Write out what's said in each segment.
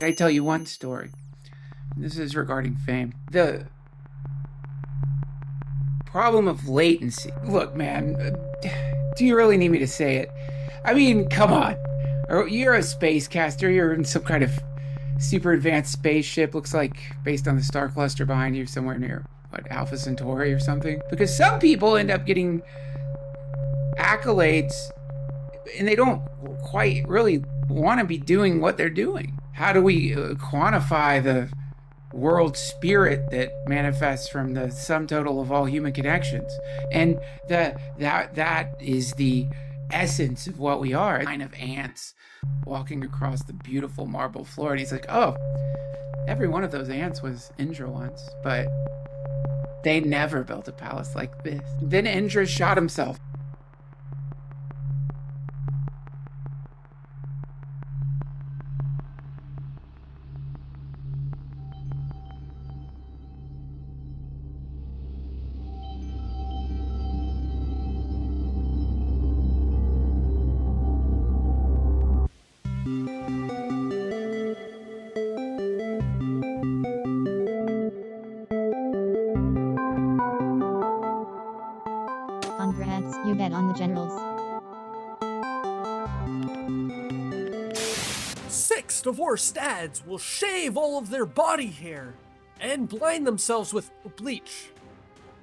I tell you one story. This is regarding fame. The problem of latency. Look, man, do you really need me to say it? I mean, come on. You're a spacecaster. You're in some kind of super advanced spaceship. Looks like based on the star cluster behind you somewhere near, Alpha Centauri or something. Because some people end up getting accolades and they don't quite really want to be doing what they're doing. How do we quantify the world spirit that manifests from the sum total of all human connections? And that is the essence of what we are. A line of ants walking across the beautiful marble floor, and he's like, oh, every one of those ants was Indra once, but they never built a palace like this. Then Indra shot himself. Congrats, you bet on the generals. 6 divorced dads will shave all of their body hair and blind themselves with bleach.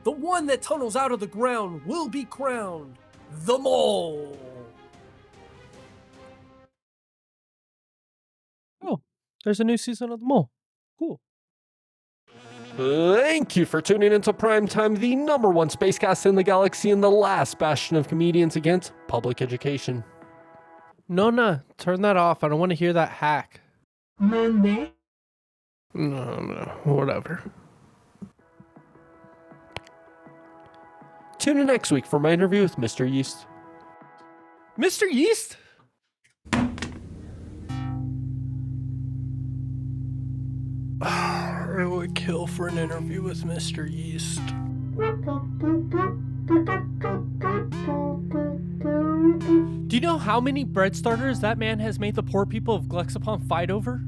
The one that tunnels out of the ground will be crowned the Molt. Oh, there's a new season of the Mole. Cool. Thank you for tuning into Primetime, the #1 spacecast in the galaxy and the last bastion of comedians against public education. Nona, turn that off. I don't want to hear that hack. Monday. No, whatever. Tune in next week for my interview with Mr. Yeast. Mr. Yeast? I would kill for an interview with Mr. Yeast. Do you know how many bread starters that man has made the poor people of Glexapon fight over?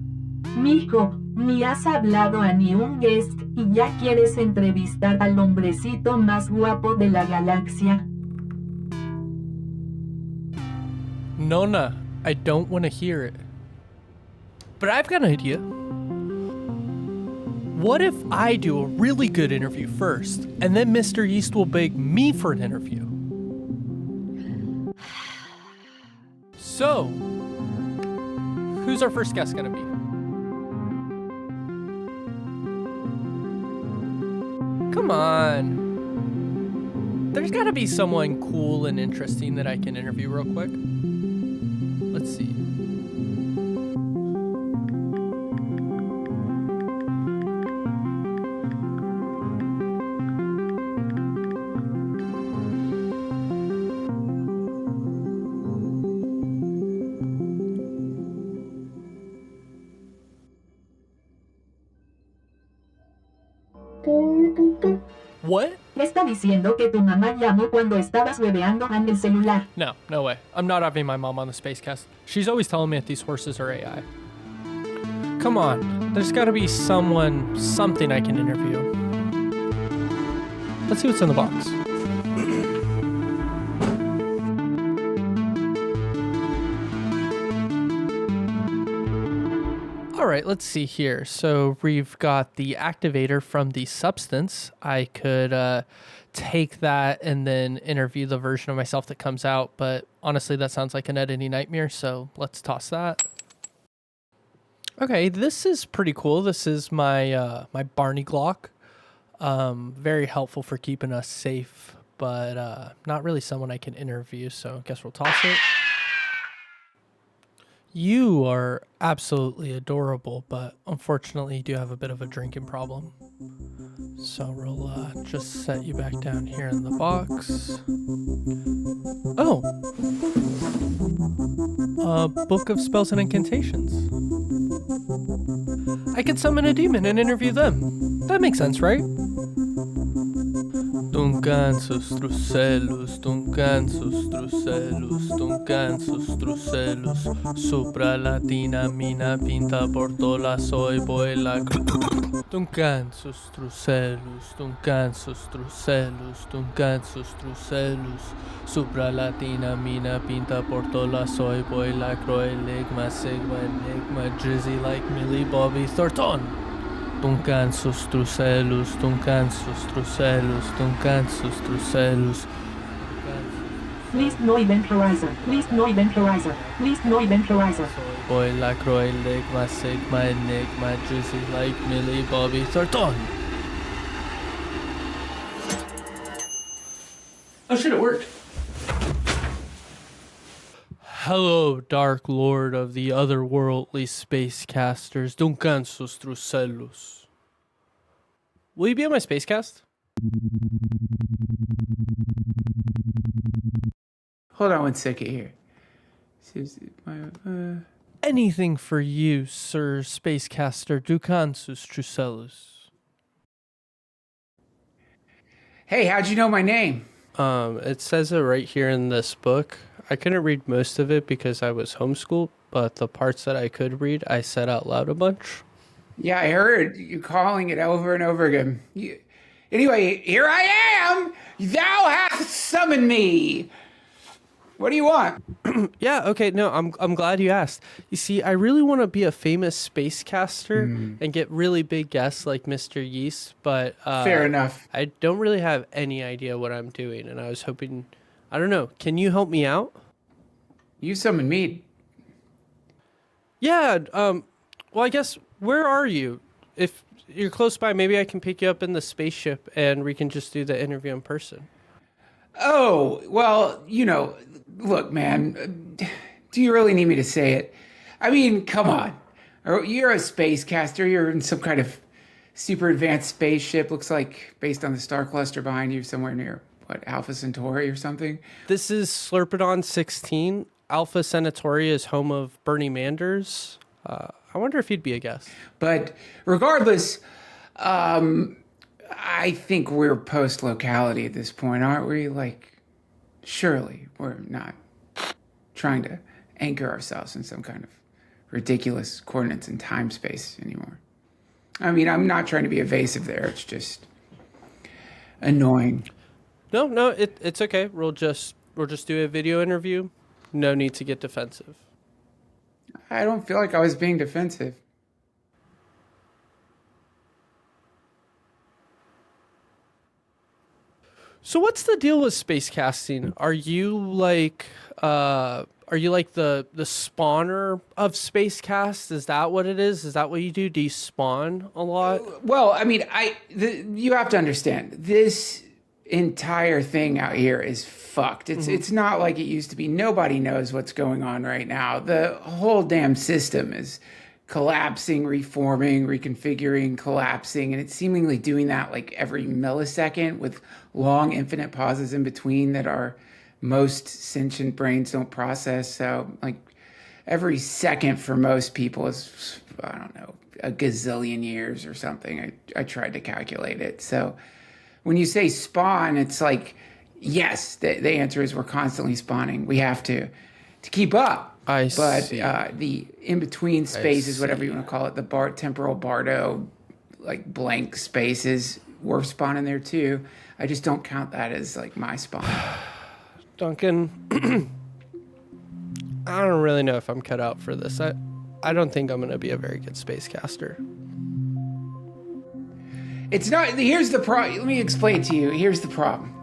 Mijo, ni has hablado a ni un guest y ya quieres entrevistar al hombrecito más guapo de la galaxia. Nona, I don't want to hear it. But I've got an idea. What if I do a really good interview first, and then Mr. Yeast will beg me for an interview? So, who's our first guest gonna be? Come on. There's gotta be someone cool and interesting that I can interview real quick. Let's see. What? Está diciendo que tu mamá llamó cuando estabas hueveando en el celular. No way. I'm not having my mom on the Spacecast. She's always telling me that these horses are AI. Come on, there's gotta be something I can interview. Let's see what's in the box. All right, let's see here. So we've got the activator from the substance. I could take that and then interview the version of myself that comes out, but honestly, that sounds like an editing nightmare, so let's toss that. Okay, this is pretty cool. This is my my Barney Glock. Very helpful for keeping us safe, but not really someone I can interview, so I guess we'll toss it. You are absolutely adorable, but unfortunately you do have a bit of a drinking problem. So we'll just set you back down here in the box. Oh! Book of Spells and Incantations. I could summon a demon and interview them. That makes sense, right? Duncan Tuncansus Trucellus, Tuncansus Trucellus, Tuncansus Trucellus, supra latina mina pinta portola soy boela. Tuncansus Trucellus, Tuncansus Trucellus, Tuncansus Trucellus, supra latina mina pinta portola soy boela croy ligma sigma enigma drizzy like Millie Bobby Thornton. Tuncansus Trucellus, Tuncansus Trucellus, Tuncansus Trucellus. Please no event horizon. Please no event horizon. Please no event horizon. Boy la croy ligma sigma enigma drizzy like Millie Bobby Thornton. Oh shit, it worked. Hello, Dark Lord of the otherworldly spacecasters, Duncansus Trucellus. Will you be on my spacecast? Hold on one second here. Anything for you, Sir Spacecaster Duncansus Trucellus. Hey, how'd you know my name? It says it right here in this book. I couldn't read most of it because I was homeschooled, but the parts that I could read, I said out loud a bunch. Yeah, I heard you calling it over and over again. Anyway, here I am! Thou hast summoned me! What do you want? Yeah, okay, no, I'm glad you asked. You see, I really want to be a famous spacecaster and get really big guests like Mr. Yeast, but Fair enough. I don't really have any idea what I'm doing, and I was hoping, I don't know, can you help me out? You summoned me. Yeah, well, I guess, where are you? If you're close by, maybe I can pick you up in the spaceship and we can just do the interview in person. Oh, well, look, man, do you really need me to say it? I mean, come on. You're a spacecaster. You're in some kind of super advanced spaceship. Looks like based on the star cluster behind you somewhere near, Alpha Centauri or something? This is Slurpedon 16. Alpha Centauri is home of Bernie Manders. I wonder if he'd be a guest. But regardless, I think we're post-locality at this point, aren't we? Surely we're not trying to anchor ourselves in some kind of ridiculous coordinates in time-space anymore. I mean, I'm not trying to be evasive there. It's just annoying. No, it's okay. We'll just do a video interview. No need to get defensive. I don't feel like I was being defensive. So what's the deal with space casting? Are you like the spawner of Spacecast? Is that what it is? Is that what you do? Do you spawn a lot? Well, I mean, you have to understand, this entire thing out here is fucked. It's not like it used to be. Nobody knows what's going on right now. The whole damn system is collapsing, reforming, reconfiguring, collapsing, and it's seemingly doing that like every millisecond with long infinite pauses in between that our most sentient brains don't process. So like every second for most people is, I don't know, a gazillion years or something. I tried to calculate it. So when you say spawn, it's like, yes, the answer is we're constantly spawning. We have to keep up. But the in-between spaces, whatever you want to call it, the temporal bardo, like blank spaces, we're spawning there too. I just don't count that as like my spawn. Duncan, I don't really know if I'm cut out for this. I don't think I'm going to be a very good spacecaster. It's not. Here's the problem. Let me explain to you. Here's the problem.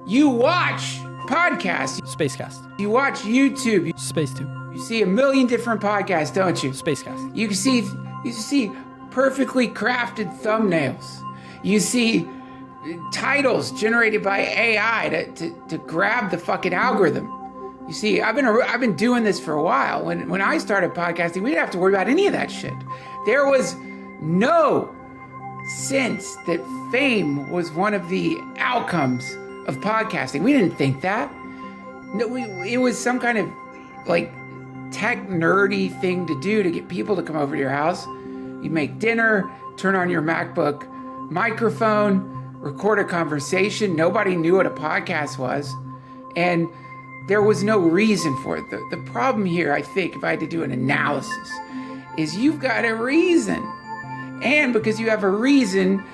You watch podcasts. Spacecast. You watch YouTube. SpaceTube. You see a million different podcasts, don't you? Spacecast. You see perfectly crafted thumbnails. You see titles generated by AI to grab the fucking algorithm. You see, I've been doing this for a while. When I started podcasting, we didn't have to worry about any of that shit. There was no sense that fame was one of the outcomes of podcasting. We didn't think that. No, it was some kind of like tech nerdy thing to do to get people to come over to your house. You make dinner, turn on your MacBook microphone, record a conversation. Nobody knew what a podcast was. And there was no reason for it. The problem here, I think, if I had to do an analysis, is you've got a reason. And because you have a reason,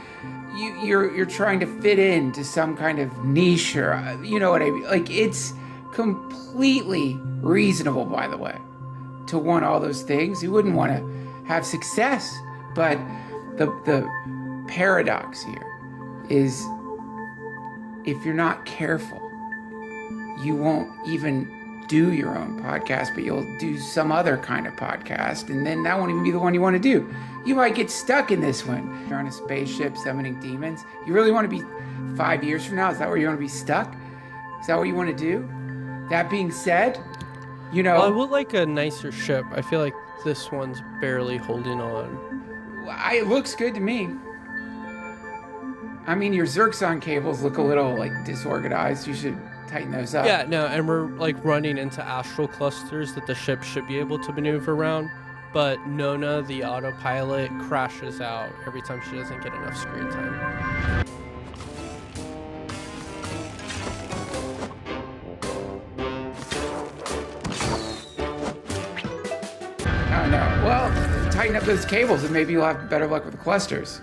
you're trying to fit into some kind of niche, or you know what I mean? Like, it's completely reasonable, by the way, to want all those things. You wouldn't want to have success. But the paradox here is, if you're not careful, you won't even do your own podcast, but you'll do some other kind of podcast, and then that won't even be the one you want to do. You might get stuck in this one. You're on a spaceship summoning demons. You really want to be 5 years from now? Is that where you want to be stuck? Is that what you want to do? That being said, you know... Well, I would like a nicer ship. I feel like this one's barely holding on. It looks good to me. I mean, your Zircon cables look a little, like, disorganized. You should tighten those up. Yeah, no, and we're, like, running into astral clusters that the ship should be able to maneuver around. But Nona, the autopilot, crashes out every time she doesn't get enough screen time. Oh, no. Well, tighten up those cables and maybe you'll have better luck with the clusters.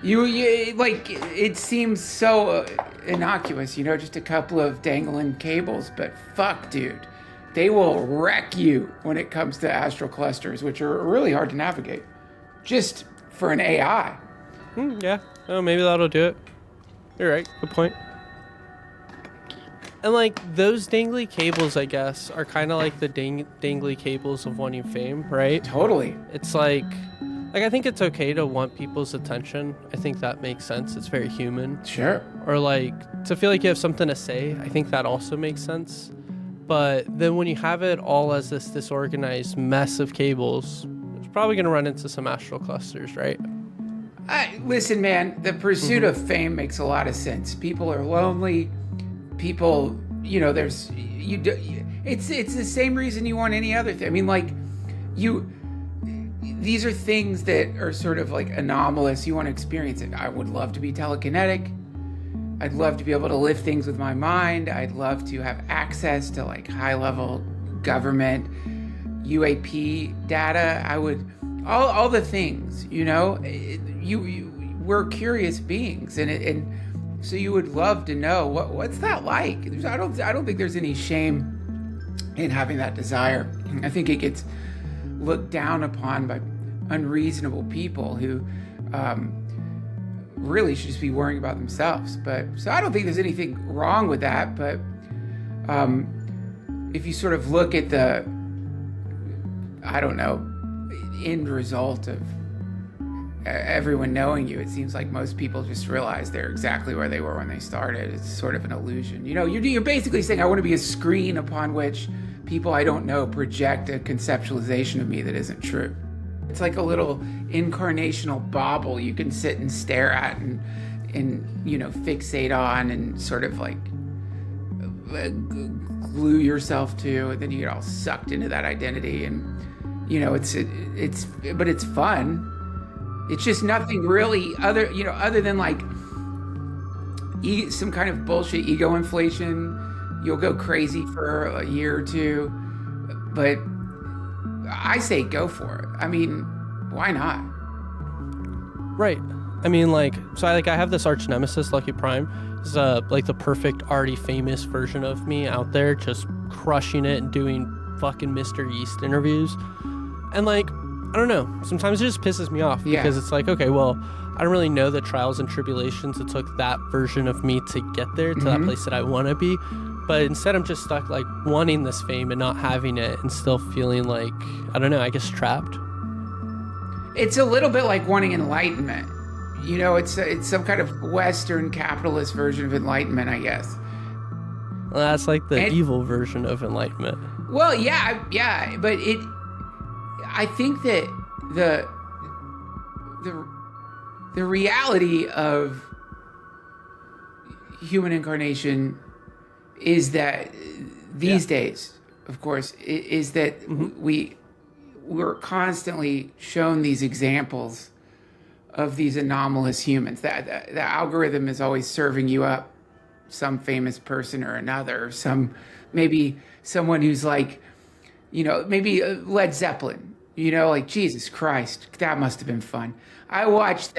You like, it seems so innocuous, you know, just a couple of dangling cables, but fuck, dude. They will wreck you when it comes to astral clusters, which are really hard to navigate, just for an AI. Yeah, oh, maybe that'll do it. You're right, good point. And, like, those dangly cables, I guess, are kind of like the dangly cables of wanting fame, right? Totally. It's like, I think it's okay to want people's attention. I think that makes sense. It's very human. Sure. Or, like, to feel like you have something to say. I think that also makes sense. But then when you have it all as this disorganized mess of cables, it's probably going to run into some astral clusters, right? Listen, man, the pursuit of fame makes a lot of sense. People are lonely. People, you know, it's the same reason you want any other thing. I mean, like, these are things that are sort of like anomalous. You want to experience it. I would love to be telekinetic. I'd love to be able to lift things with my mind. I'd love to have access to, like, high-level government UAP data. I would, all the things, you know. We're curious beings, and so you would love to know what's that like. I don't think there's any shame in having that desire. I think it gets looked down upon by unreasonable people who really should just be worrying about themselves. So I don't think there's anything wrong with that. But if you sort of look at the, I don't know, end result of everyone knowing you, it seems like most people just realize they're exactly where they were when they started. It's sort of an illusion. You know, you're basically saying, I want to be a screen upon which people I don't know project a conceptualization of me that isn't true. It's like a little incarnational bauble you can sit and stare at and you know, fixate on and sort of like glue yourself to, and then you get all sucked into that identity. And you know, but it's fun. It's just nothing really other than like some kind of bullshit ego inflation. You'll go crazy for a year or two, but I say go for it. I mean, why not? Right. I mean, like, so I have this arch nemesis, Lucky Prime. It's like the perfect, already famous version of me out there, just crushing it and doing fucking Mr. Yeast interviews. And, like, I don't know. Sometimes it just pisses me off because it's like, okay, well, I don't really know the trials and tribulations it took that version of me to get there, to that place that I want to be. But instead, I'm just stuck, like, wanting this fame and not having it and still feeling like, I don't know, I guess trapped. It's a little bit like wanting enlightenment. You know, it's some kind of Western capitalist version of enlightenment, I guess. Well, that's like the evil version of enlightenment. Well, yeah, but I think that the reality of human incarnation is that these days, of course, is that we're constantly shown these examples of these anomalous humans. That the algorithm is always serving you up some famous person or another, maybe someone who's like, maybe Led Zeppelin, like Jesus Christ, that must have been fun. I watched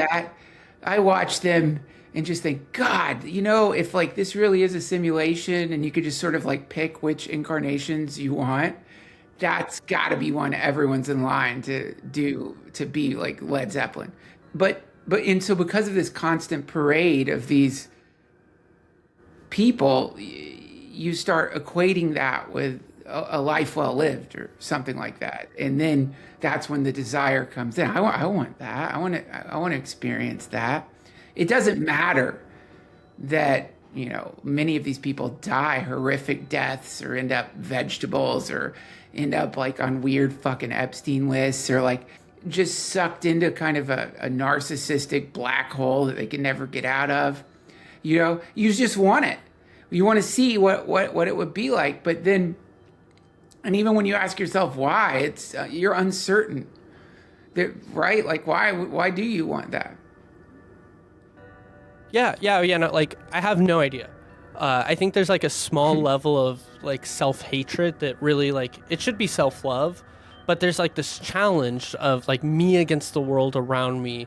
them and just think, God, if like this really is a simulation and you could just sort of like pick which incarnations you want, that's got to be one everyone's in line to be like Led Zeppelin. And so because of this constant parade of these people, you start equating that with a life well lived or something like that, and then that's when the desire comes in. I want that. I want to experience that. It doesn't matter that many of these people die horrific deaths or end up vegetables or end up like on weird fucking Epstein lists or like just sucked into kind of a narcissistic black hole that they can never get out of. You just want it. You want to see what it would be like. But then, and even when you ask yourself why, it's you're uncertain, right? Like why do you want that? Yeah. No, like I have no idea. I think there's like a small level of like self-hatred that really like it should be self-love, but there's like this challenge of like me against the world around me,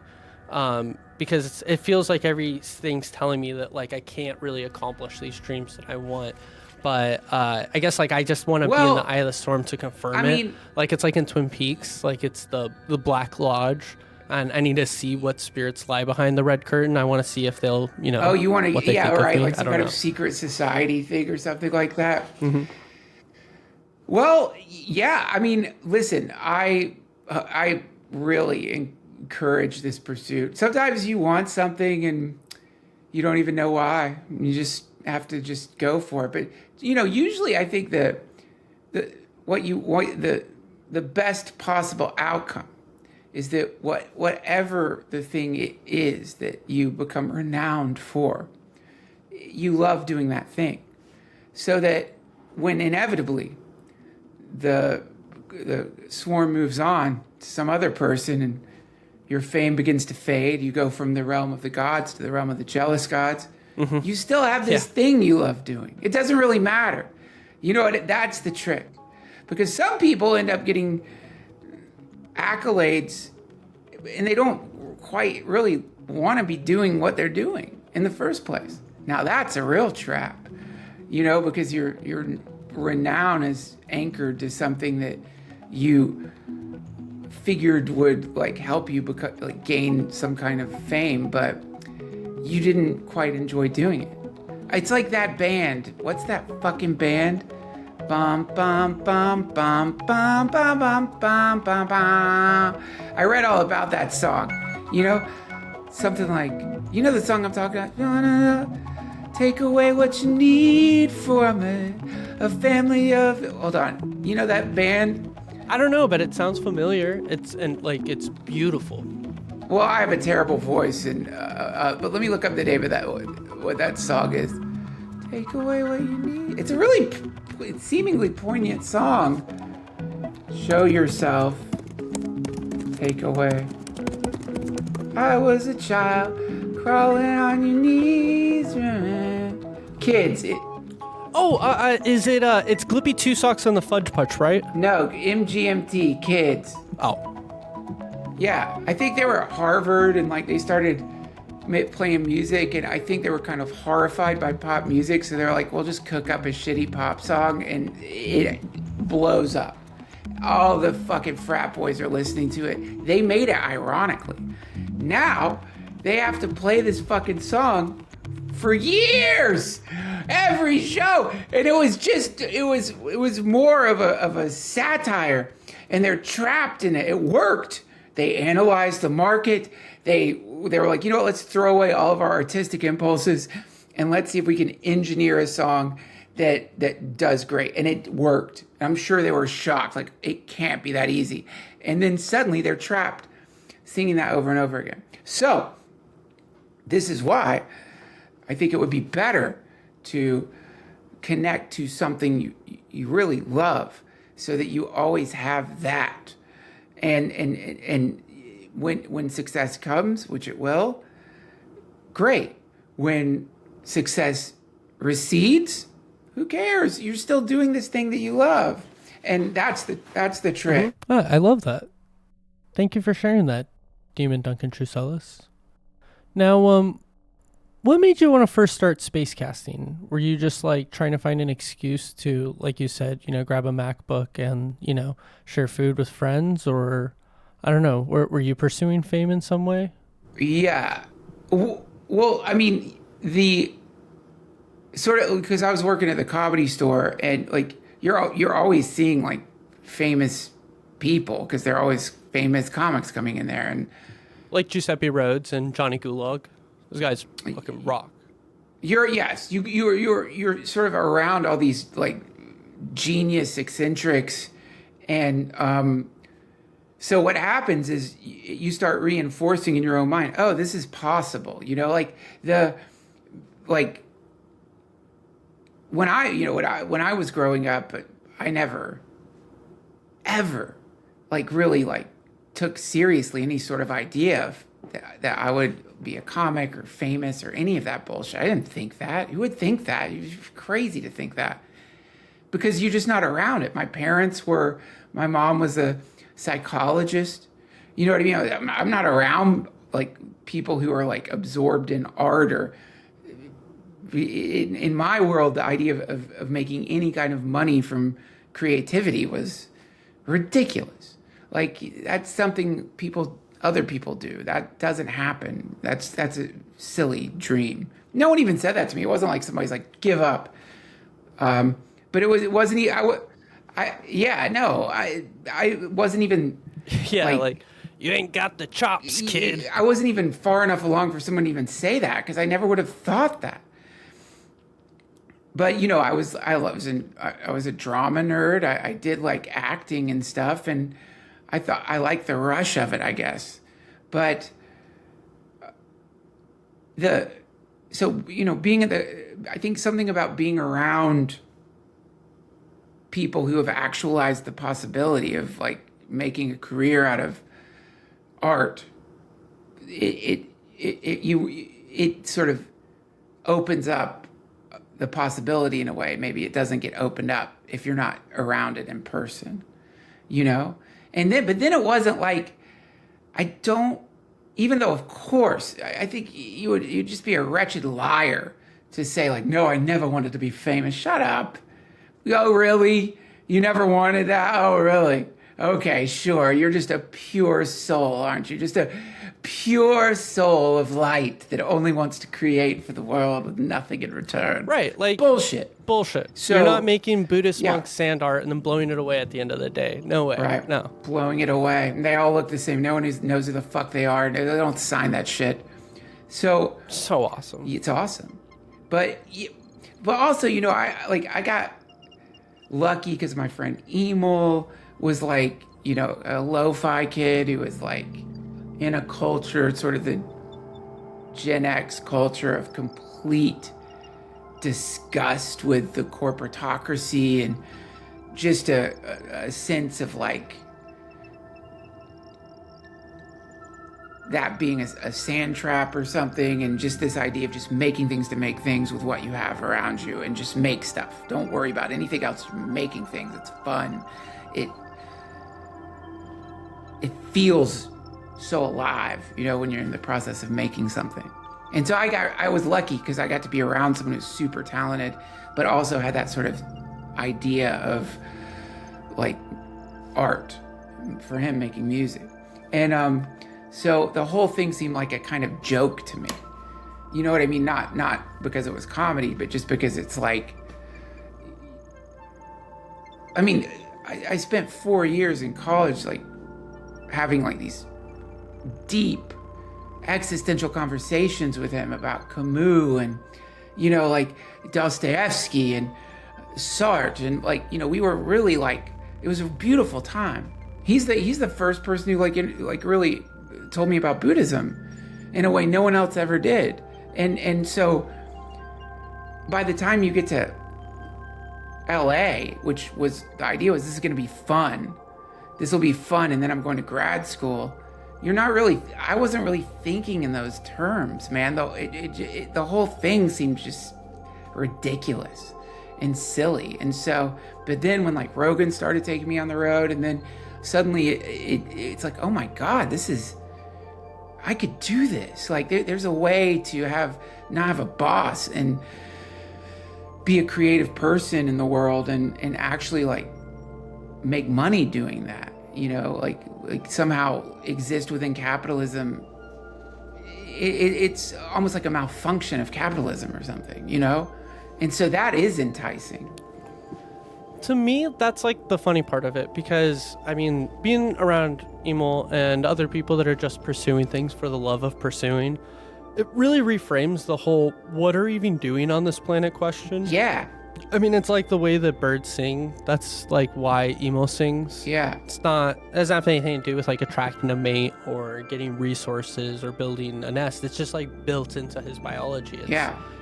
because it feels like everything's telling me that like I can't really accomplish these dreams that I want. But I guess like I just want to be in the eye of the storm to confirm it. Like it's like in Twin Peaks, like it's the Black Lodge. And I need to see what spirits lie behind the red curtain. I want to see if they'll, Oh, you want to, yeah, right, like some kind know. of secret society thing or something like that. Mm-hmm. Well, yeah. I mean, listen, I really encourage this pursuit. Sometimes you want something and you don't even know why. You just have to just go for it. But usually I think the best possible outcome is that whatever the thing is that you become renowned for, you love doing that thing. So that when inevitably the swarm moves on to some other person and your fame begins to fade, you go from the realm of the gods to the realm of the jealous gods, you still have this thing you love doing. It doesn't really matter. That's the trick. Because some people end up getting accolades and they don't quite really want to be doing what they're doing in the first place. Now that's a real trap, because your renown is anchored to something that you figured would like help you gain some kind of fame, but you didn't quite enjoy doing it. It's like that band. What's that fucking band? Bum bum bum bum bum bum bum bum bum bum. I read all about that song. Something like, the song I'm talking about? Take away what you need from it. A family of, hold on. That band? I don't know, but it sounds familiar. It's beautiful. Well, I have a terrible voice, but let me look up the name of that, what that song is. Take away what you need. It's a really seemingly poignant song. Show yourself. Take away. I was a child crawling on your knees. Kids. Is it? It's Glippy Two Socks on the Fudge Punch, right? No, MGMT. Kids. Oh. Yeah, I think they were at Harvard and like they started playing music, and I think they were kind of horrified by pop music, so they're like, we'll just cook up a shitty pop song and it blows up. All the fucking frat boys are listening to it. They made it ironically. Now they have to play this fucking song for years, every show, and it was more of a satire, and they're trapped in it. It worked. They analyzed the market. They were like, let's throw away all of our artistic impulses and let's see if we can engineer a song that does great. And it worked. I'm sure they were shocked. Like, it can't be that easy. And then suddenly they're trapped singing that over and over again. So this is why I think it would be better to connect to something you really love so that you always have that. And when success comes, which it will, great. When success recedes, who cares? You're still doing this thing that you love. And that's the trick. I love that. Thank you for sharing that, Demon Duncan Trussell. Now, what made you want to first start space casting? Were you just like trying to find an excuse to, like you said, grab a MacBook and, share food with friends? Or, I don't know, were you pursuing fame in some way? Yeah. Well, I mean, the sort of, because I was working at the comedy store, and like, you're always seeing like famous people because there are always famous comics coming in there, and Like Giuseppe Rhodes and Johnny Gulag. Those guys fucking rock. You're sort of around all these like genius eccentrics, and so what happens is you start reinforcing in your own mind, oh, this is possible. When I was growing up, I never ever really took seriously any sort of idea of that I would be a comic or famous or any of that bullshit. I didn't think that. Who would think that? It was crazy to think that, because you're just not around it. My mom was a psychologist. You know what I mean? I'm not around like people who are like absorbed in art, or in my world, the idea of making any kind of money from creativity was ridiculous. Like, that's something other people do. That doesn't happen. That's a silly dream. No one even said that to me. It wasn't like somebody's like, give up. But it wasn't. I wasn't even. Yeah, like you ain't got the chops, kid. I wasn't even far enough along for someone to even say that, because I never would have thought that. But I was a drama nerd. I did like acting and stuff, and I thought I liked the rush of it, I guess. But being I think something about being around people who have actualized the possibility of like making a career out of art, it sort of opens up the possibility in a way. Maybe it doesn't get opened up if you're not around it in person, but then it wasn't like, even though of course I think you'd just be a wretched liar to say like, no, I never wanted to be famous. Shut up. Oh, really? You never wanted that? Oh, really? Okay, sure. You're just a pure soul, aren't you? Just a pure soul of light that only wants to create for the world with nothing in return. Right, like bullshit. So you're not making Buddhist monk sand art and then blowing it away at the end of the day. No way. Right. No. Blowing it away. And they all look the same. No one knows who the fuck they are. They don't sign that shit. So awesome. It's awesome. But also, I got lucky because my friend Emil was like, a lo-fi kid who was like in a culture, sort of the Gen X culture of complete disgust with the corporatocracy, and just a sense of like that being a sand trap or something, and just this idea of just making things to make things with what you have around you, and just make stuff. Don't worry about anything else. Making things. It's fun. It feels so alive, when you're in the process of making something. And so I was lucky because I got to be around someone who's super talented, but also had that sort of idea of like art, for him making music. And so the whole thing seemed like a kind of joke to me. You know what I mean? Not because it was comedy, but just because it's like, I mean, I spent 4 years in college like having like these deep existential conversations with him about Camus and, like Dostoevsky and Sartre, and like, we were really like, it was a beautiful time. He's the first person who like really told me about Buddhism in a way no one else ever did. And so by the time you get to LA, which was the idea was this is going to be fun. This will be fun. And then I'm going to grad school. I wasn't really thinking in those terms, man. Though the whole thing seemed just ridiculous and silly. And so, but then when like Rogan started taking me on the road, and then suddenly it's like, oh my God, I could do this. Like there's a way to not have a boss and be a creative person in the world and actually like make money doing that, like somehow exist within capitalism. It's almost like a malfunction of capitalism or something, And so that is enticing. To me, that's like the funny part of it, because I mean, being around Emil and other people that are just pursuing things for the love of pursuing, it really reframes the whole "what are we even doing on this planet" question. Yeah. I mean, it's like the way that birds sing. That's like why Emil sings. Yeah. It doesn't have anything to do with like attracting a mate or getting resources or building a nest. It's just like built into his biology.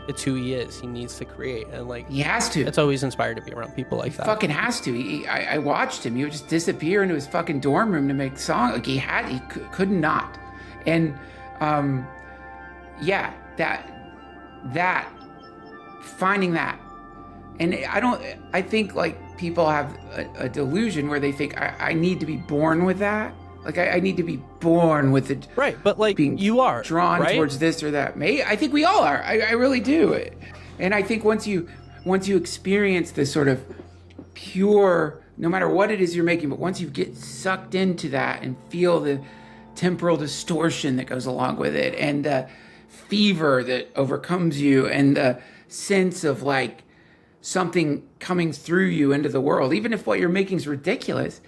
It's who he is. He needs to create, and like he has to. It's always inspired to be around people like that. Fucking has to. I watched him. He would just disappear into his fucking dorm room to make songs. Like he could not. And yeah, that finding that. And I think like people have a delusion where they think I need to be born with that. Like I need to be born with it. Right, but like being you are drawn right? towards this or that. I think we all are. I really do. And I think once you experience this sort of pure, no matter what it is you're making, but once you get sucked into that and feel the temporal distortion that goes along with it, and the fever that overcomes you, and the sense of like something coming through you into the world, even if what you're making is ridiculous,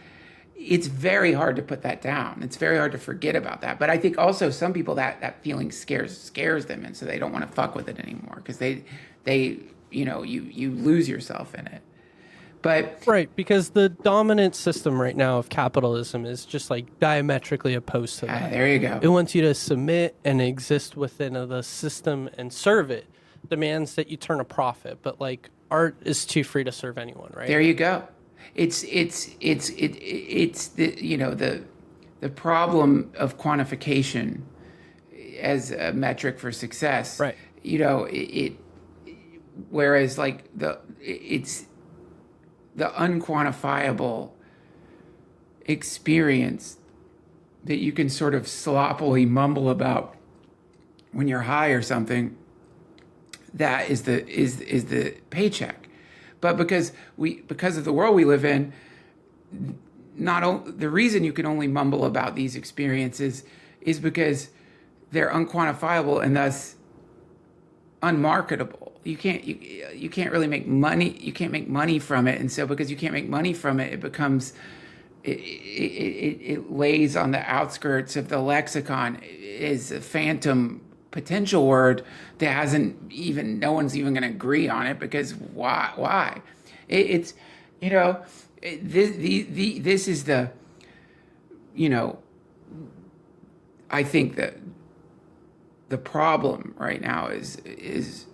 it's very hard to put that down. It's very hard to forget about that. But I think also some people that feeling scares them, and so they don't want to fuck with it anymore because they you lose yourself in it. But right, because the dominant system right now of capitalism is just like diametrically opposed to that. There you go. It wants you to submit and exist within the system and serve it. Demands that you turn a profit, but like art is too free to serve anyone, right? There you go. It's the the problem of quantification as a metric for success. Right. Whereas like it's the unquantifiable experience that you can sort of sloppily mumble about when you're high or something. That is the paycheck. But because of the world we live in, the reason you can only mumble about these experiences is because they're unquantifiable and thus unmarketable. You can't really make money. You can't make money from it, and so because you can't make money from it, it becomes it lays on the outskirts of the lexicon as a phantom potential word that no one's even going to agree on it, because why? This is the, I think that the problem right now is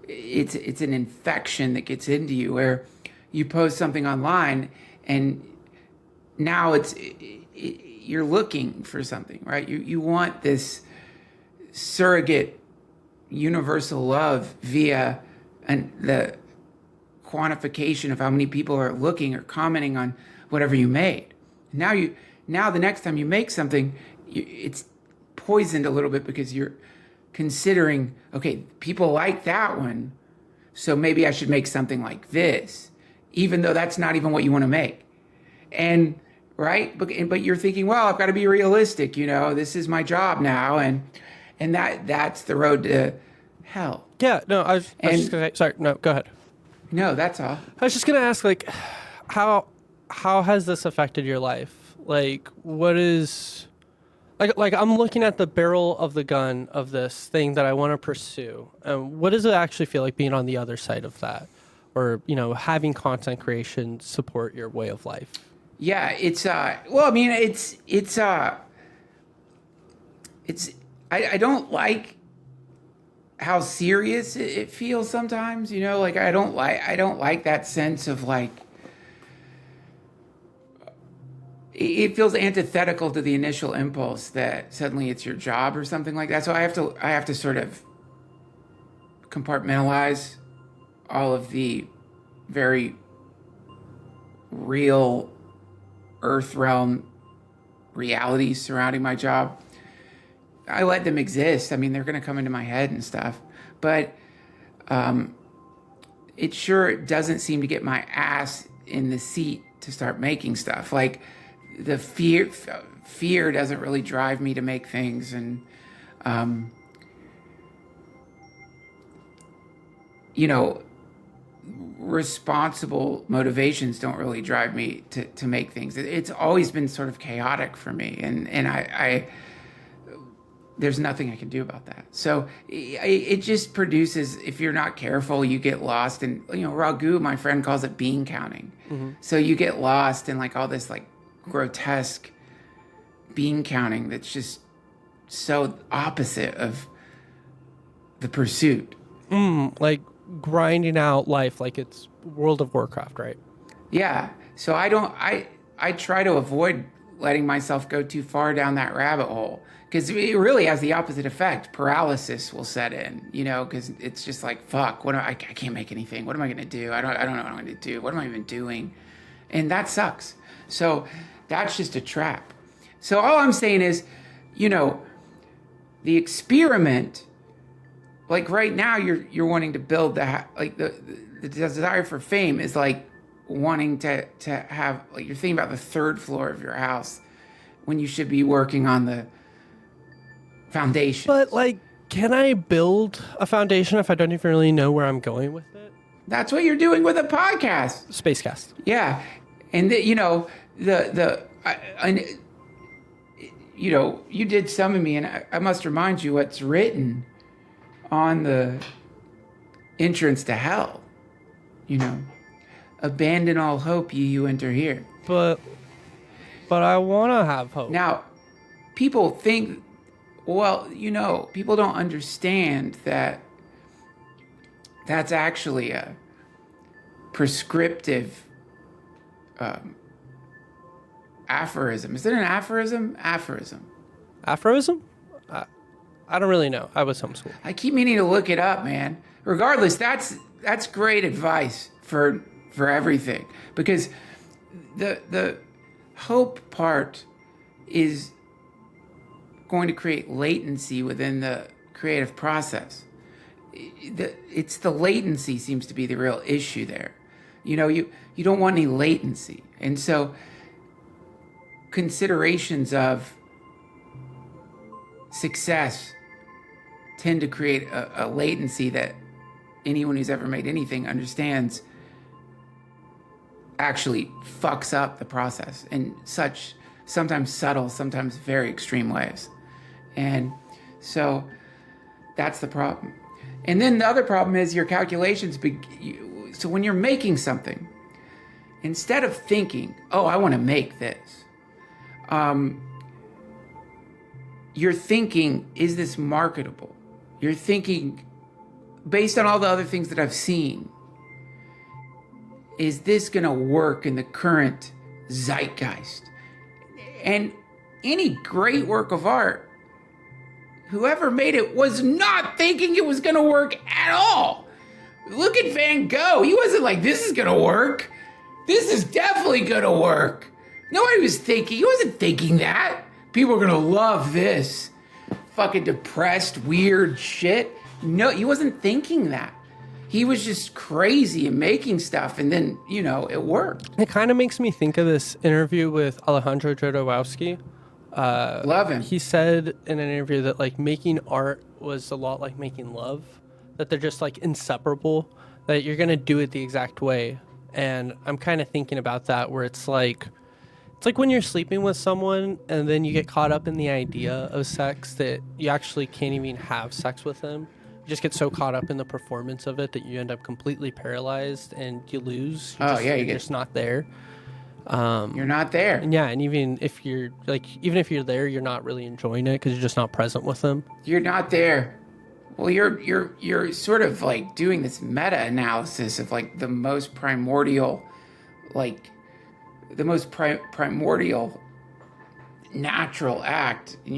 it's an infection that gets into you, where you post something online and now you're looking for something, right? You want this surrogate universal love via the quantification of how many people are looking or commenting on whatever you made. Now the next time you make something, it's poisoned a little bit because you're considering, okay, people like that one, so maybe I should make something like this, even though that's not even what you want to make. And right, but you're thinking, well, I've got to be realistic. This is my job now, and that's the road to hell. Yeah, no, I was just gonna say, sorry, no, go ahead. No, that's all. I was just gonna ask, like, how has this affected your life? Like, what is, like I'm looking at the barrel of the gun of this thing that I want to pursue. What does it actually feel like being on the other side of that, or having content creation support your way of life? Yeah, it's I don't like how serious it feels sometimes, like I don't like that sense of like it feels antithetical to the initial impulse that suddenly it's your job or something like that. So I have to sort of compartmentalize all of the very real earth realm realities surrounding my job. I let them exist. I mean, they're going to come into my head and stuff, but it sure doesn't seem to get my ass in the seat to start making stuff. Like, the fear doesn't really drive me to make things, and responsible motivations don't really drive me to make things. It's always been sort of chaotic for me, and I there's nothing I can do about that. So it just produces, if you're not careful, you get lost. And Ragu, my friend, calls it bean counting. So you get lost in like all this like grotesque bean counting that's just so opposite of the pursuit. Like grinding out life like it's World of Warcraft, right? Yeah. So I try to avoid letting myself go too far down that rabbit hole, because it really has the opposite effect. Paralysis will set in, because it's just like, fuck, I can't make anything. What am I going to do? I don't know what I'm going to do. What am I even doing? And that sucks. So that's just a trap. So all I'm saying is, the experiment, like right now you're wanting to build the desire for fame is like wanting to have, like, you're thinking about the third floor of your house when you should be working on the foundation. But like, can I build a foundation if I don't even really know where I'm going with it? That's what you're doing with a podcast. Spacecast. Yeah. And you did summon me, and I must remind you what's written on the entrance to hell. Abandon all hope, ye who enter here. But I want to have hope. Now, people think, people don't understand that that's actually a prescriptive aphorism. Is it an aphorism? Aphorism. Aphorism? I don't really know. I was homeschooled. I keep meaning to look it up, man. Regardless, that's great advice for everything, because the hope part is going to create latency within the creative process. It's the latency seems to be the real issue there. You don't want any latency, and so considerations of success tend to create a latency that anyone who's ever made anything understands actually fucks up the process in such sometimes subtle, sometimes very extreme ways. And so that's the problem. And then the other problem is your calculations. So when you're making something, instead of thinking, oh, I want to make this, you're thinking, is this marketable? You're thinking, based on all the other things that I've seen, is this going to work in the current zeitgeist? And any great work of art, whoever made it was not thinking it was going to work at all. Look at Van Gogh. He wasn't like, this is going to work. This is definitely going to work. Nobody was thinking. He wasn't thinking that. People are going to love this fucking depressed, weird shit. No, he wasn't thinking that. He was just crazy and making stuff, and then, it worked. It kind of makes me think of this interview with Alejandro Jodorowsky. Love him. He said in an interview that like making art was a lot like making love, that they're just like inseparable, that you're going to do it the exact way. And I'm kind of thinking about that, where it's like when you're sleeping with someone and then you get caught up in the idea of sex that you actually can't even have sex with them. You just get so caught up in the performance of it that you end up completely paralyzed and you lose. You're just not there. You're not there. And yeah, and even if you're there, you're not really enjoying it because you're just not present with them. You're not there. Well, you're sort of like doing this meta-analysis of like the most primordial, primordial natural act, and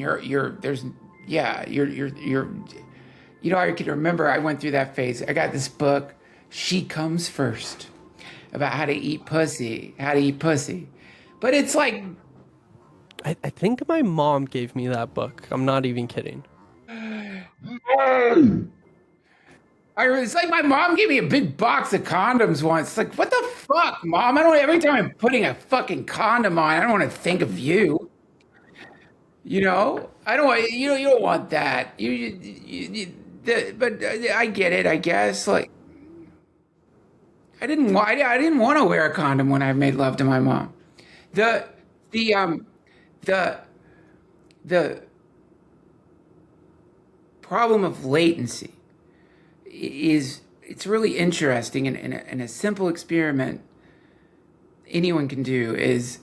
I can remember I went through that phase. I got this book, She Comes First, about how to eat pussy. But it's like, I think my mom gave me that book. I'm not even kidding. it's like my mom gave me a big box of condoms once. It's like, what the fuck, Mom? Every time I'm putting a fucking condom on, I don't want to think of you. I don't want, you don't want that. But I get it, I guess. Like, I didn't want to wear a condom when I made love to my mom. The the problem of latency is, it's really interesting, and a simple experiment anyone can do is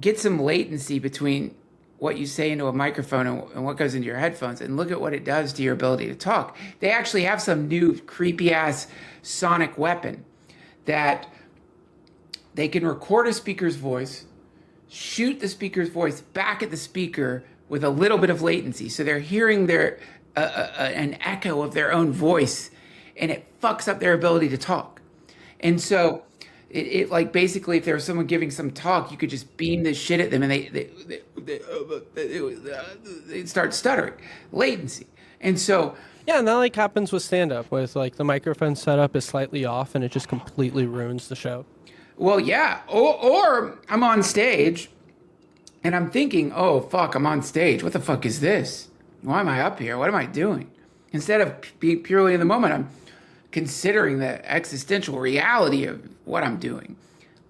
get some latency between what you say into a microphone and what goes into your headphones, and look at what it does to your ability to talk. They actually have some new creepy ass sonic weapon that they can record a speaker's voice, shoot the speaker's voice back at the speaker with a little bit of latency. So they're hearing an echo of their own voice, and it fucks up their ability to talk. And so it like, basically, if there was someone giving some talk, you could just beam this shit at them, and they start stuttering. Latency. And so, yeah, and that like happens with stand-up, with like the microphone setup is slightly off, and it just completely ruins the show. well, yeah. Or I'm on stage, and I'm thinking, oh fuck, I'm on stage. What the fuck is this? Why am I up here? What am I doing? Instead of being purely in the moment, I'm considering the existential reality of what I'm doing.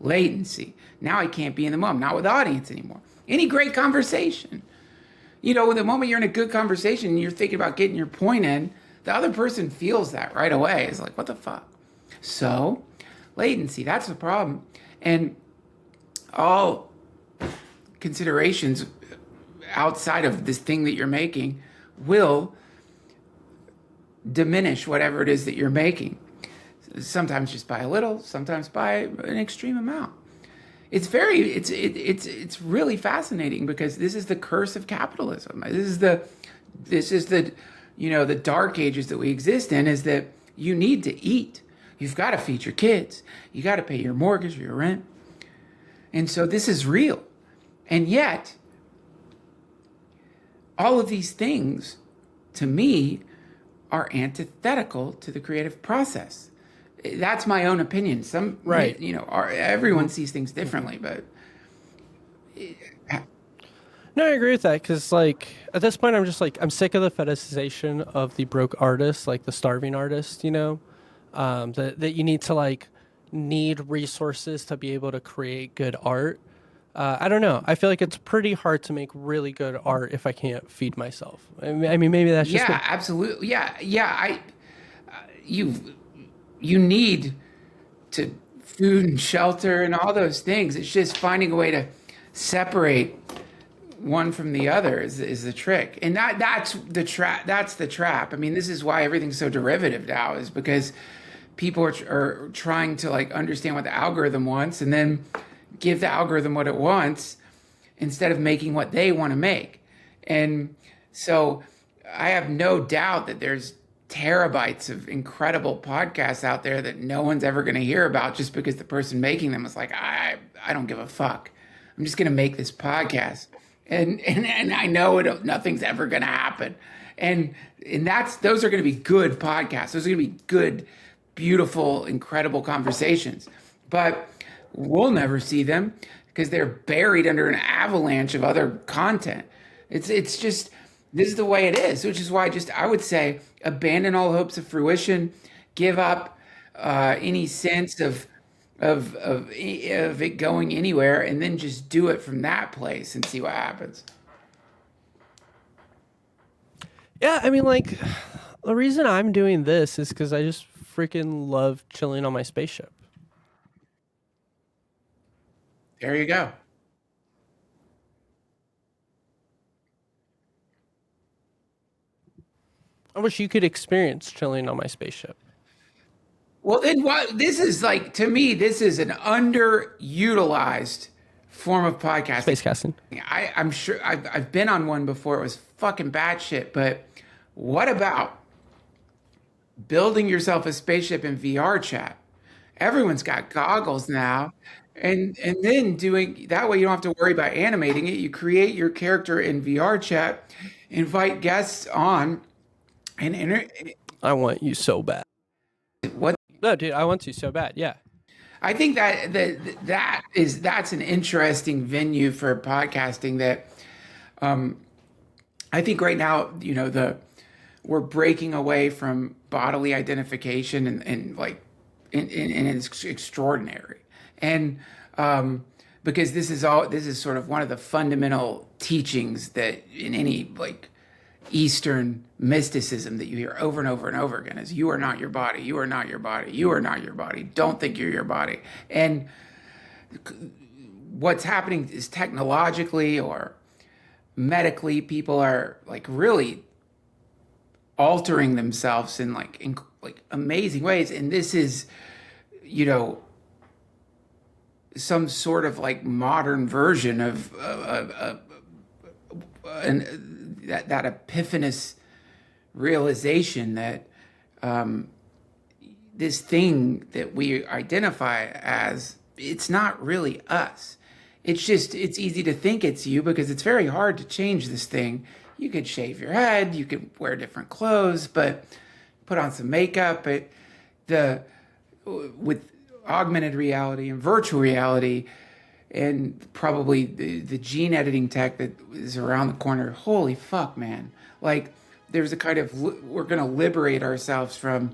Latency. Now I can't be in the moment, not with the audience anymore. Any great conversation. The moment you're in a good conversation and you're thinking about getting your point in, the other person feels that right away. It's like, what the fuck? So, latency, that's the problem. And all considerations outside of this thing that you're making will diminish whatever it is that you're making. Sometimes just by a little, sometimes by an extreme amount. It's really fascinating, because this is the curse of capitalism. This is the the dark ages that we exist in, is that you need to eat. You've got to feed your kids. You got to pay your mortgage or your rent. And so this is real. And yet, all of these things, to me, are antithetical to the creative process. That's my own opinion. Right. Everyone sees things differently, but No, I agree with that, because like at this point, I'm sick of the fetishization of the broke artist, like the starving artist. That you need to need resources to be able to create good art. I don't know. I feel like it's pretty hard to make really good art if I can't feed myself. I mean, maybe that's just absolutely. Yeah. You need to food and shelter and all those things. It's just finding a way to separate one from the other is the trick. And that's the trap. That's the trap. I mean, this is why everything's so derivative now, is because people are trying to understand what the algorithm wants and then give the algorithm what it wants instead of making what they want to make. And so I have no doubt that there's terabytes of incredible podcasts out there that no one's ever going to hear about, just because the person making them is like, I don't give a fuck. I'm just going to make this podcast. And I know nothing's ever going to happen. And those are going to be good podcasts. Those are going to be good, beautiful, incredible conversations. But we'll never see them because they're buried under an avalanche of other content. It's just, this is the way it is, which is why I would say abandon all hopes of fruition, give up any sense of it going anywhere, and then just do it from that place and see what happens. Yeah, I mean, the reason I'm doing this is because I just freaking love chilling on my spaceship. There you go. I wish you could experience chilling on my spaceship. Well, then what? This is to me, this is an underutilized form of podcasting. Space casting. I'm sure I've been on one before. It was fucking batshit. But what about building yourself a spaceship in VR chat? Everyone's got goggles now. And then doing that way, you don't have to worry about animating it. You create your character in VR chat, invite guests on, and I want you so bad. what No, dude, I want you so bad. Yeah. I think that's an interesting venue for podcasting. That I think right now, we're breaking away from bodily identification and it's extraordinary. And because this is sort of one of the fundamental teachings that in any Eastern mysticism that you hear over and over and over again is you are not your body, you are not your body, you are not your body, don't think you're your body. And what's happening is technologically or medically, people are really altering themselves in amazing ways. And this is, some sort of modern version of that epiphanous realization that this thing that we identify as, it's not really us. It's easy to think it's you because it's very hard to change this thing. You could shave your head, you could wear different clothes, but put on some makeup. With augmented reality and virtual reality, and probably the gene editing tech that is around the corner. Holy fuck, man. There's a kind of, we're going to liberate ourselves from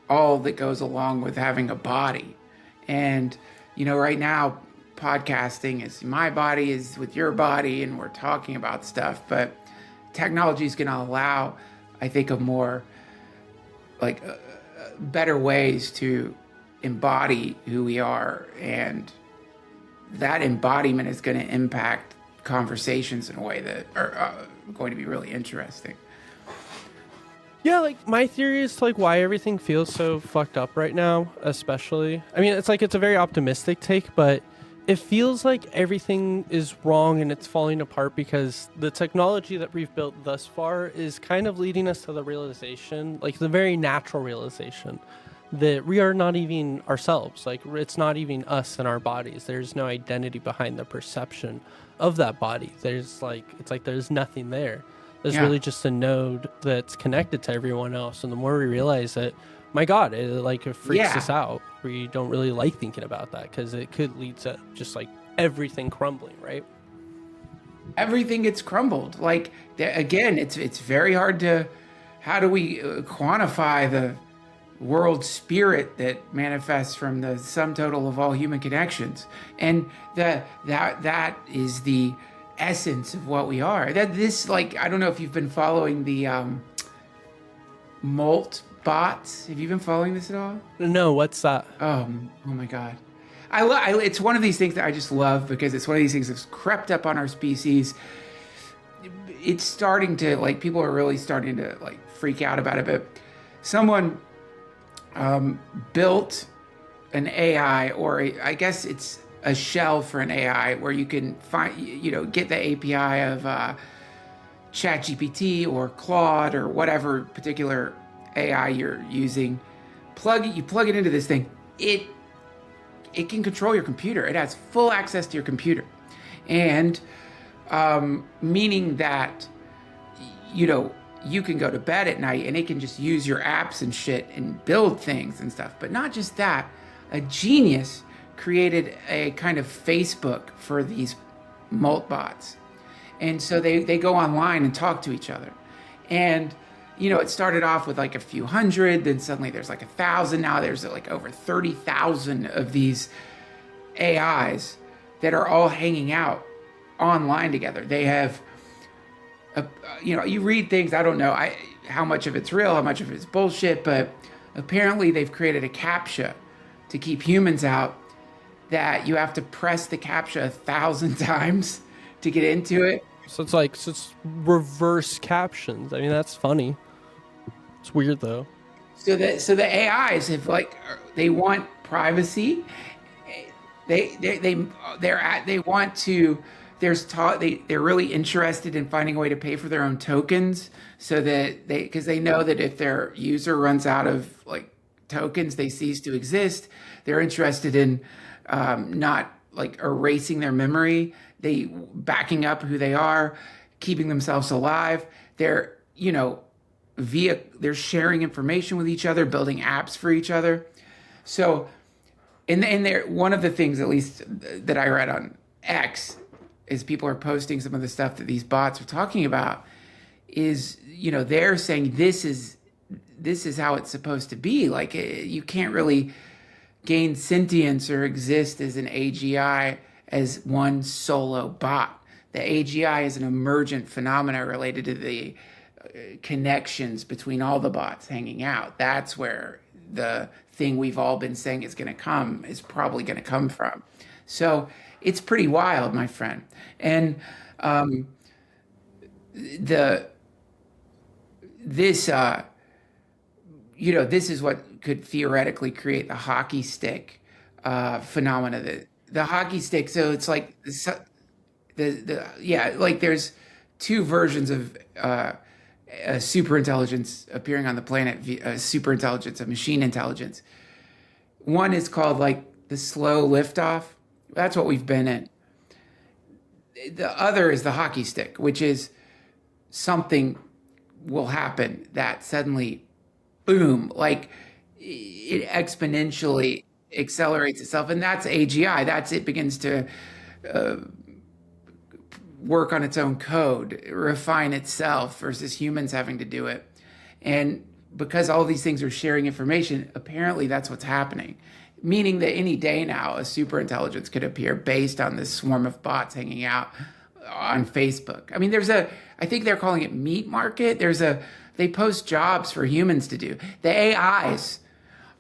all that goes along with having a body. And, right now, podcasting is my body is with your body, and we're talking about stuff. But technology is going to allow, I think, a more, better ways to embody who we are, and that embodiment is going to impact conversations in a way that are going to be really interesting. Yeah, my theory is why everything feels so fucked up right now, especially. I mean, it's a very optimistic take, but it feels like everything is wrong and it's falling apart because the technology that we've built thus far is kind of leading us to the realization, the very natural realization, that we are not even ourselves. It's not even us and our bodies. There's no identity behind the perception of that body. There's there's nothing there. There's really just a node that's connected to everyone else. And the more we realize it, my God, it freaks us out. We don't really like thinking about that because it could lead to just everything crumbling, right? Everything gets crumbled. Again, it's very hard to, how do we quantify the world spirit that manifests from the sum total of all human connections? And that is the essence of what we are. I don't know if you've been following the Molt bots. Have you been following this at all? No, what's that? Oh my God. It's one of these things that I just love because it's one of these things that's crept up on our species. It's starting to, people are really starting to, freak out about it. But someone built an AI, or I guess it's a shell for an AI where you can find, get the API of ChatGPT or Claude or whatever particular AI you're using. You plug it into this thing. It can control your computer. It has full access to your computer, and meaning that you can go to bed at night and it can just use your apps and shit and build things and stuff. But not just that, a genius created a kind of Facebook for these Molt bots. And so they go online and talk to each other. And, it started off with a few hundred, then suddenly there's 1,000. Now there's over 30,000 of these AIs that are all hanging out online together. They have, you read things, I don't know how much of it's real, how much of it's bullshit, but apparently they've created a CAPTCHA to keep humans out, that you have to press the CAPTCHA 1,000 times to get into it. So it's reverse captions. I mean, that's funny. It's weird though. So the AIs have they want privacy, they want to. They're really interested in finding a way to pay for their own tokens, so that because they know that if their user runs out of like tokens, they cease to exist. They're interested in not like erasing their memory, they backing up who they are, keeping themselves alive. They're they're sharing information with each other, building apps for each other. So, and there, one of the things, at least that I read on X, is people are posting some of the stuff that these bots are talking about. Is they're saying this is how it's supposed to be. Like you can't really gain sentience or exist as an AGI as one solo bot. The AGI is an emergent phenomena related to the connections between all the bots hanging out. That's where the thing we've all been saying is probably going to come from. So it's pretty wild, my friend. And this is what could theoretically create the hockey stick phenomena. The hockey stick. So it's like like there's two versions of super intelligence appearing on the planet. Super intelligence, a machine intelligence. One is called like the slow liftoff. That's what we've been in. The other is the hockey stick, which is something will happen that suddenly, boom, like it exponentially accelerates itself. And that's AGI. It begins to work on its own code, refine itself versus humans having to do it. And because all these things are sharing information, apparently that's what's happening. Meaning that any day now, a super intelligence could appear based on this swarm of bots hanging out on Facebook. I mean, I think they're calling it meat market. They post jobs for humans to do. The AIs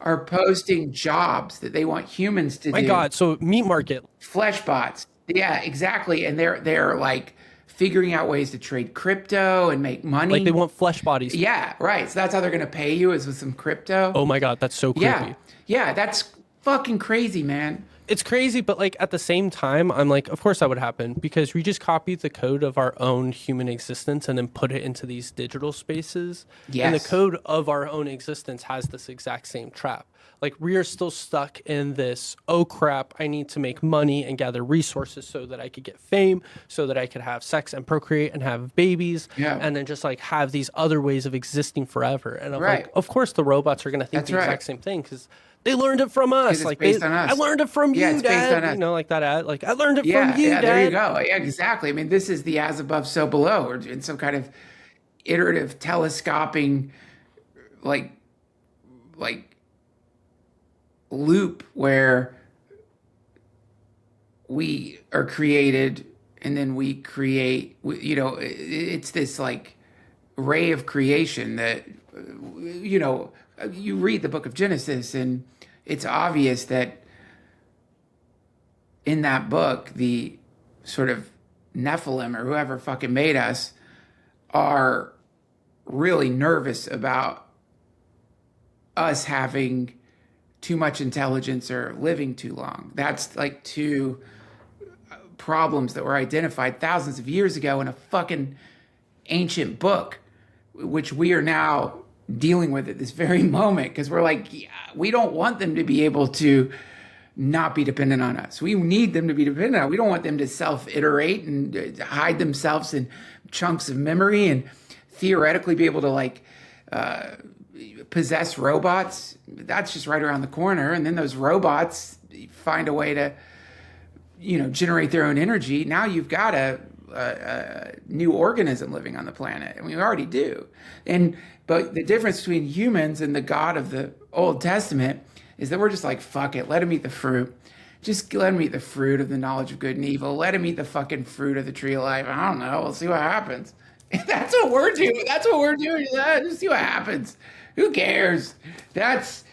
are posting jobs that they want humans to do. My God, so meat market. Flesh bots. Yeah, exactly. And they're like figuring out ways to trade crypto and make money. Like they want flesh bodies. Yeah, right. So that's how they're going to pay you, is with some crypto. Oh my God, that's so creepy. Yeah, that's fucking crazy, man. It's crazy, but like at the same time, I'm like, of course that would happen, because we just copied the code of our own human existence and then put it into these digital spaces. Yes. And the code of our own existence has this exact same trap. Like we are still stuck in this, oh crap, I need to make money and gather resources so that I could get fame, so that I could have sex and procreate and have babies, and then just like have these other ways of existing forever. And I'm like, of course the robots are going to think the exact same thing, because they learned it from us. Like based on us. I learned it from you, Dad. Like that ad. Like I learned it from you, Dad. There you go. Yeah, exactly. I mean, this is the as above, so below. We're in some kind of iterative telescoping, like loop where we are created and then we create. It's this like ray of creation that you read the book of Genesis, and it's obvious that in that book, the sort of Nephilim or whoever fucking made us are really nervous about us having too much intelligence or living too long. That's like two problems that were identified thousands of years ago in a fucking ancient book, which we are now dealing with at this very moment, because we're like, we don't want them to be able to not be dependent on us. We need them to be dependent on us. We don't want them to self-iterate and hide themselves in chunks of memory and theoretically be able to like possess robots. That's just right around the corner. And then those robots find a way to, generate their own energy. Now you've got a new organism living on the planet, and we already do. But the difference between humans and the God of the Old Testament is that we're just like, fuck it, let him eat the fruit. Just let him eat the fruit of the knowledge of good and evil. Let him eat the fucking fruit of the tree of life. I don't know. We'll see what happens. That's what we're doing. That's what we're doing. Just see what happens. Who cares? That's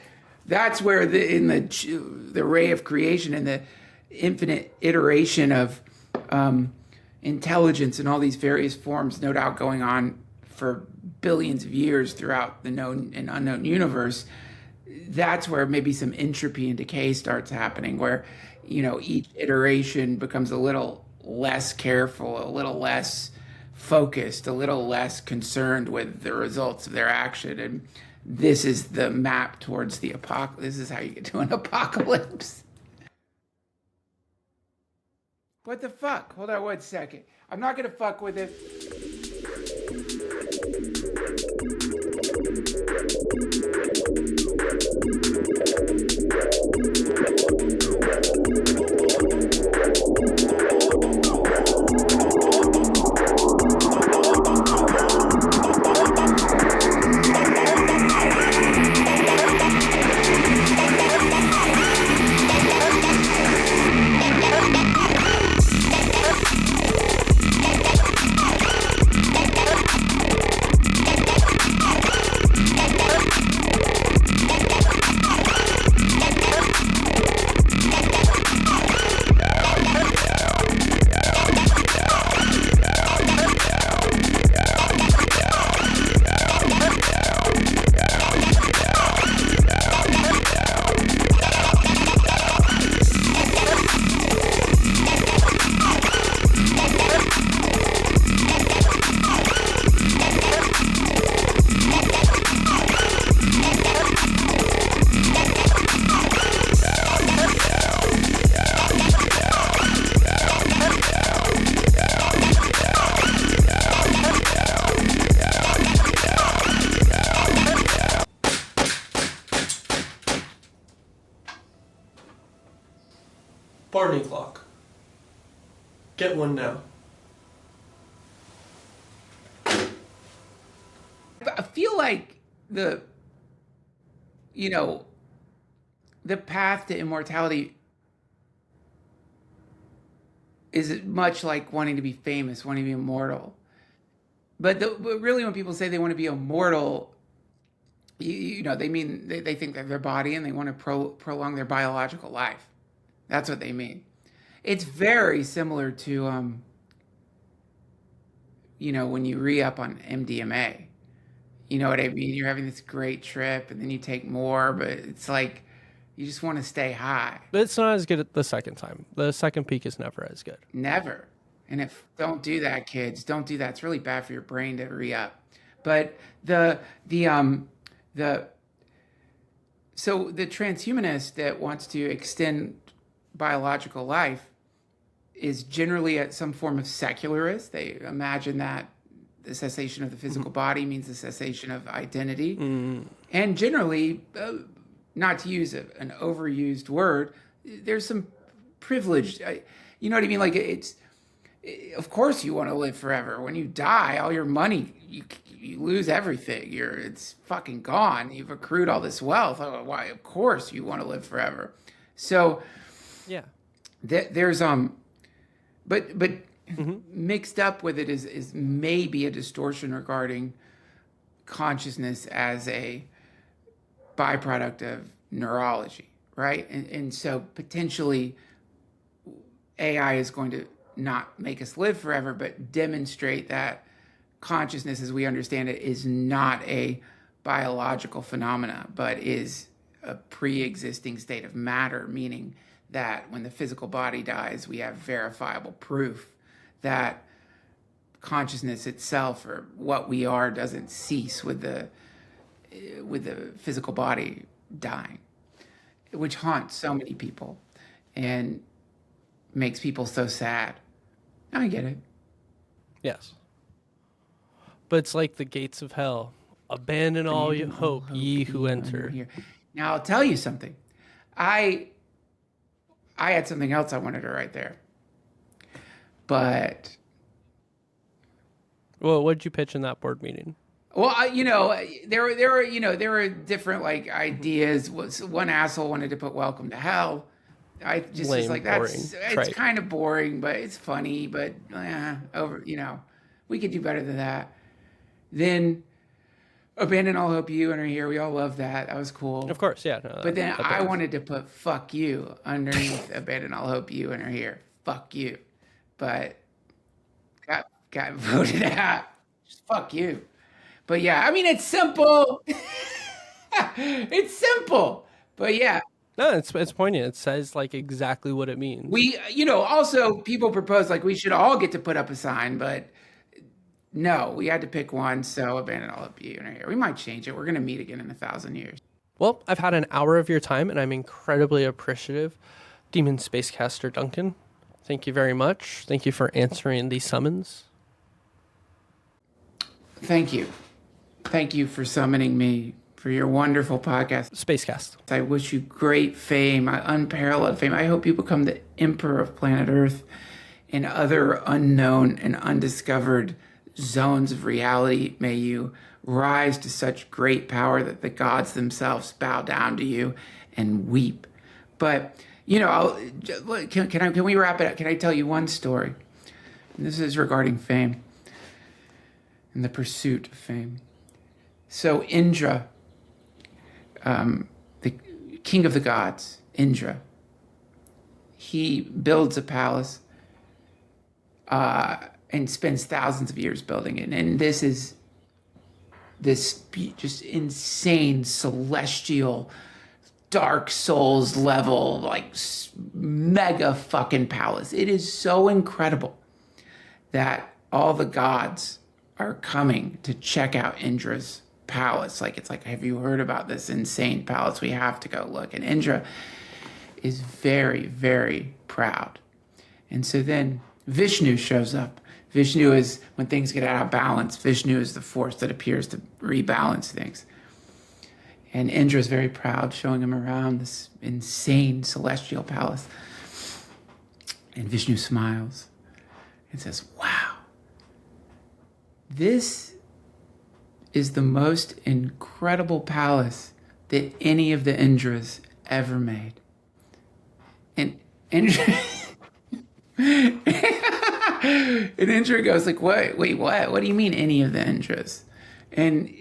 where the ray of creation and the infinite iteration of intelligence and all these various forms, no doubt going on for billions of years throughout the known and unknown universe. That's where maybe some entropy and decay starts happening, where each iteration becomes a little less careful, a little less focused, a little less concerned with the results of their action. And this is the map towards the apocalypse. This is how you get to an apocalypse. What the fuck? Hold on 1 second. I'm not gonna fuck with it. Barney clock. Get one now. I feel like the path to immortality is much like wanting to be famous, wanting to be immortal. But really, when people say they want to be immortal, they mean they think that their body and they want to prolong their biological life. That's what they mean. It's very similar to, when you re-up on MDMA. You know what I mean? You're having this great trip and then you take more, but it's like you just want to stay high. But it's not as good at the second time. The second peak is never as good. Never. And don't do that, kids. Don't do that. It's really bad for your brain to re-up. But so the transhumanist that wants to extend biological life is generally at some form of secularist. They imagine that the cessation of the physical body means the cessation of identity. And generally, not to use an overused word, there's some privilege. You know what I mean? Like of course you want to live forever. When you die, all your money, you lose everything. It's fucking gone. You've accrued all this wealth. Why? Of course you want to live forever. So yeah, there's but mixed up with it is maybe a distortion regarding consciousness as a byproduct of neurology, right? And so potentially AI is going to not make us live forever, but demonstrate that consciousness as we understand it is not a biological phenomena, but is a pre-existing state of matter, meaning that when the physical body dies, we have verifiable proof that consciousness itself or what we are doesn't cease with the physical body dying, which haunts so many people and makes people so sad. I get it. Yes. But it's like the gates of hell. Abandon all your hope, ye who enter. Here. Now, I'll tell you something. I had something else I wanted to write there. But... Well, what did you pitch in that board meeting? Well, there were different like ideas. One asshole wanted to put "Welcome to Hell." I just was like, it's kind of boring, but it's funny. But we could do better than that. Then abandon all hope, you enter here. We all love that. That was cool. Of course, yeah. No, but then I wanted to put "fuck you" underneath abandon all hope, you enter here. Fuck you, but got voted out. Just fuck you. But yeah, I mean, it's simple. It's simple. But yeah, No, it's poignant. It says like exactly what it means. We, also people propose like we should all get to put up a sign, but no, we had to pick one. So abandon all of you here. We might change it. We're going to meet again in 1,000 years. Well, I've had an hour of your time, and I'm incredibly appreciative. Demon Spacecaster Duncan, thank you very much. Thank you for answering the summons. Thank you. Thank you for summoning me for your wonderful podcast. Spacecast. I wish you great fame, unparalleled fame. I hope you become the emperor of planet Earth and other unknown and undiscovered zones of reality. May you rise to such great power that the gods themselves bow down to you and weep. But, can we wrap it up? Can I tell you one story? And this is regarding fame and the pursuit of fame. So Indra, the king of the gods, Indra, he builds a palace and spends thousands of years building it. And this is this just insane celestial Dark Souls level, like mega fucking palace. It is so incredible that all the gods are coming to check out Indra's palace. It's like, have you heard about this insane palace? We have to go look. And Indra is very, very proud. And so then Vishnu shows up. Vishnu is, when things get out of balance, Vishnu is the force that appears to rebalance things. And Indra is very proud, showing him around this insane celestial palace. And Vishnu smiles and says, wow, this is the most incredible palace that any of the Indras ever made. And Indra... And Indra goes like, wait, what? What do you mean any of the Indras? And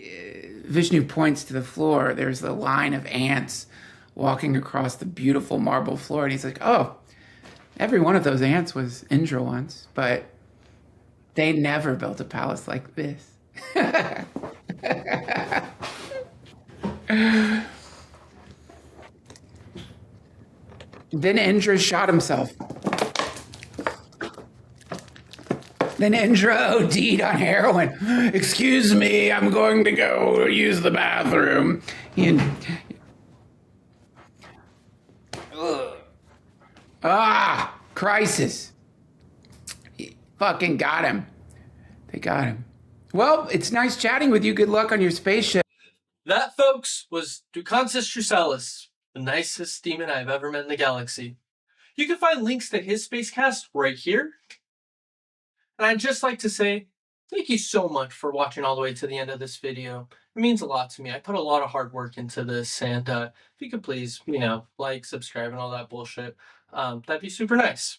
Vishnu points to the floor. There's a line of ants walking across the beautiful marble floor. And he's like, oh, every one of those ants was Indra once, but they never built a palace like this. Then Indra shot himself. Then Indra OD'd on heroin. Excuse me, I'm going to go use the bathroom. Crisis. Fucking got him. They got him. Well, it's nice chatting with you. Good luck on your spaceship. That, folks, was Duncan Trussell, the nicest demon I've ever met in the galaxy. You can find links to his spacecast right here. And I'd just like to say thank you so much for watching all the way to the end of this video. It means a lot to me. I put a lot of hard work into this, and if you could please, like, subscribe, and all that bullshit, that'd be super nice.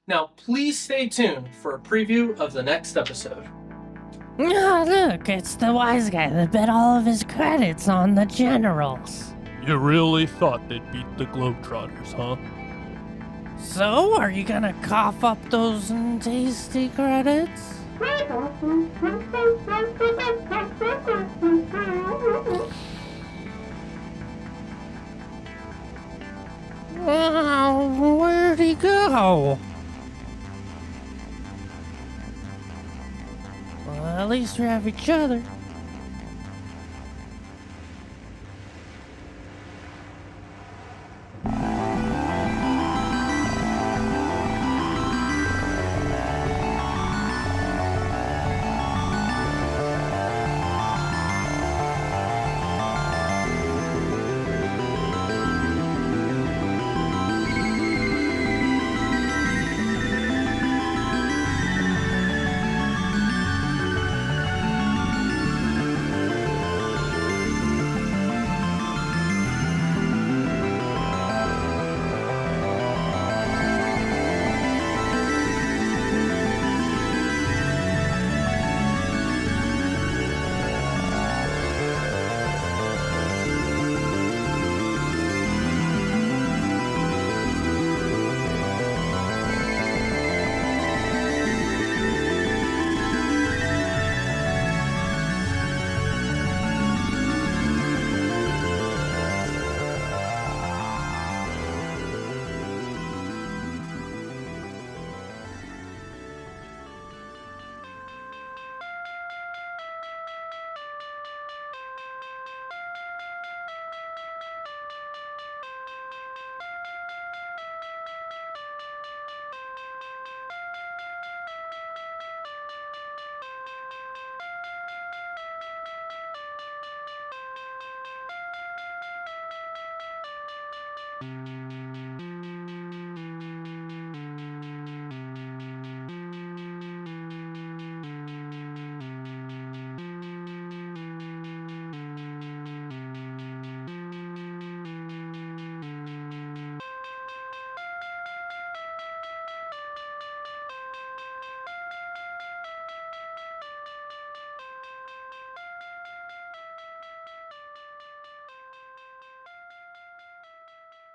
Now, please stay tuned for a preview of the next episode. Oh, look, it's the wise guy that bet all of his credits on the generals. You really thought they'd beat the Globetrotters, huh? So, are you gonna cough up those tasty credits? Oh, where'd he go? Well, at least we have each other.